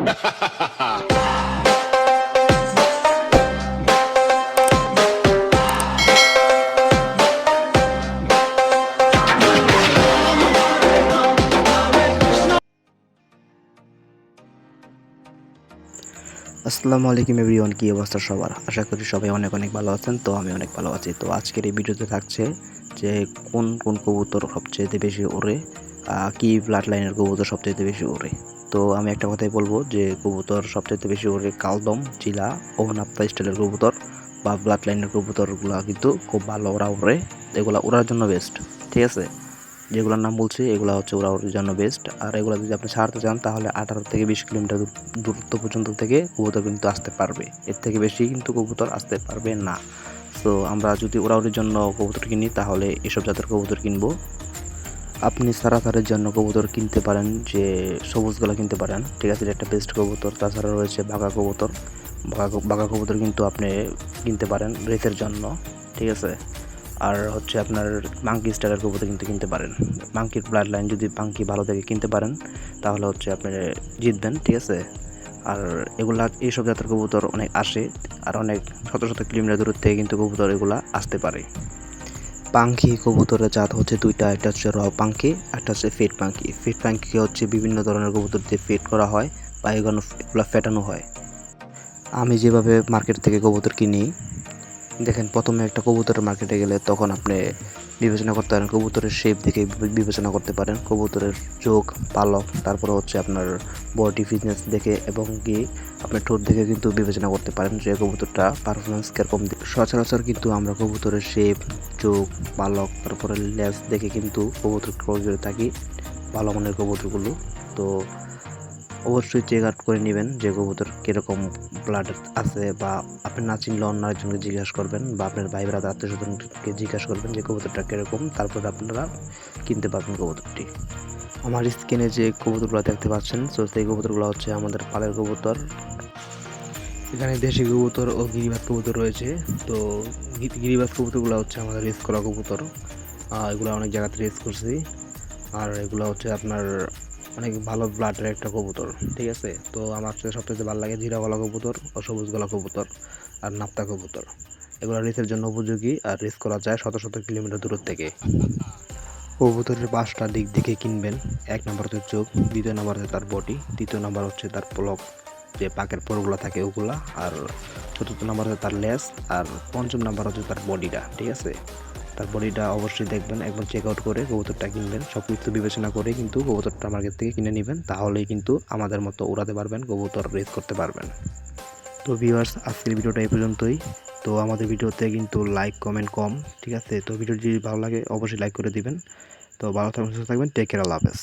আসসালামু আলাইকুম এভরিওয়ান, কি অবস্থা সবার? আশা করি সবাই অনেক অনেক ভালো আছেন। তো আমি অনেক ভালো আছি। তো আজকের এই ভিডিওতে থাকছে যে কোন কোন কবুতর সবচেয়ে বেশি ওড়ে, কি ব্লাড লাইনের কবুতর সবচেয়ে বেশি ওড়ে। তো আমি একটা কথাই বলবো যে কবুতর সবচেয়ে বেশি ওড়ে কালদম, চিলা ও নাপ্তা স্টাইলের কবুতর বা ব্লাড লাইনের কবুতরগুলো কিন্তু খুব ভালো ওরা ওড়ে। এগুলো ওড়ার জন্য বেস্ট, ঠিক আছে? যেগুলোর নাম বলছি এগুলো হচ্ছে ওর জন্য বেস্ট। আর এগুলো যদি আপনি ছাড়তে চান তাহলে 18 থেকে 20 কিলোমিটার দূরত্ব পর্যন্ত থেকে কবুতর কিন্তু আসতে পারবে, এর থেকে বেশি কিন্তু কবুতর আসতে পারবে না। তো আমরা যদি ওড়াউড়ির জন্য কবুতর কিনি তাহলে এসব জাতের কবুতর কিনবো। আপনি সারাথারের জন্য কবুতর কিনতে পারেন, যে সবুজ গলা কিনতে পারেন, ঠিক আছে? এটা একটা বেস্ট কবুতর। তাছাড়া রয়েছে বাঘা কবুতর। বাঘা কবুতর কিন্তু আপনি কিনতে পারেন রেসের জন্য, ঠিক আছে? আর হচ্ছে আপনার মাঙ্কি স্টাইলের কবুতর কিন্তু কিনতে পারেন। মাঙ্কির ব্লাড লাইন যদি মাঙ্কি ভালো থেকে কিনতে পারেন তাহলে হচ্ছে আপনি জিতবেন, ঠিক আছে? আর এইসব জাতের কবুতর অনেক আসে, আর অনেক শত শত কিলোমিটার দূর থেকে কিন্তু কবুতর এগুলা আসতে পারে। পাঙ্খি কবুতরের জাত হচ্ছে দুইটা, একটা হচ্ছে র পাঙ্খি, একটা হচ্ছে ফিট পাঙ্খি। ফিট পাঙ্খি হচ্ছে বিভিন্ন ধরনের কবুতর দিয়ে ফিট করা হয় বা এগুলো ফেটানো হয়। আমি যেভাবে মার্কেট থেকে কবুতর কিনি, দেখেন, প্রথমে একটা কবুতরের মার্কেটে গেলে তখন আপনি বিবেচনা করতে পারেন, কবুতরের শেপ দেখে বিবেচনা করতে পারেন, কবুতরের চোখ, পালক, তারপরে হচ্ছে আপনার বডি ফিটনেস দেখে এবং কি আপনার ঠোঁট দেখে কিন্তু বিবেচনা করতে পারেন যে কবুতরটা পারফরমেন্স কীরকম। সচরাচর কিন্তু আমরা কবুতরের শেপ, চোখ, পালক, তারপরে লেজ দেখে কিন্তু কবুতর ক্রয় করে থাকি, ভালো মানের কবুতরগুলো। তো অবশ্যই চেক আউট করে নেবেন যে কবুতর কীরকম ব্লাড আছে, বা আপনি না চিনলে অন্য আরেকজনকে জিজ্ঞাসা করবেন বা আপনার ভাই ব্রাদার আত্মীয় স্বজনকে জিজ্ঞাসা করবেন যে কবুতরটা কীরকম, তারপরে আপনারা কিনতে পারবেন কবুতরটি। আমার স্ক্রিনে যে কবুতরগুলো দেখতে পাচ্ছেন, তো সেই কবুতরগুলো হচ্ছে আমাদের পালের কবুতর। এখানে দেশি কবুতর ও গিরিবাজ কবুতর রয়েছে। তো গিরিবাজ কবুতরগুলো হচ্ছে আমাদের রেস করা কবুতর, এগুলো অনেক জায়গাতে রেস করছি। আর এগুলো হচ্ছে আপনার অনেক ভালো ব্লাডের একটা কবুতর, ঠিক আছে? তো আমার সবচেয়ে ভালো লাগে জিরা গলা কবুতর ও সবুজ গলা কবুতর আর নাপ্তা কবুতর। এগুলো রেসের জন্য উপযোগী আর রেস করা যায় শত শত কিলোমিটার দূর থেকে। কবুতরের 5টা দিক দেখে কিনবেন। 1 নম্বর হচ্ছে চোখ, 2 নম্বর হচ্ছে তার বডি, 3 নম্বর হচ্ছে তার পলক, যে পাকের পরগুলো থাকে ওগুলা, আর 4র্থ নম্বর হচ্ছে তার লেজ, আর 5ম নম্বর হচ্ছে তার বডিটা, ঠিক আছে? তার বডিটা অবশ্যই দেখবেন, একবার চেক আউট করে কবুতরটা কিনবেন। সব কিছু বিবেচনা করে কিন্তু কবুতরটা মার্কেট থেকে কিনে নেবেন, তাহলেই কিন্তু আমাদের মতো উড়াতে পারবেন, কবুতর রেস করতে পারবেন। তো ভিউয়ার্স, আজকের ভিডিওটা এই পর্যন্তই। তো আমাদের ভিডিওতে কিন্তু লাইক কমেন্ট কম, ঠিক আছে? তো ভিডিও যদি ভালো লাগে অবশ্যই লাইক করে দিবেন। তো ভালো থাকবেন, সুস্থ থাকবেন, টেক কেয়ার, আল্লাহ হাফেজ।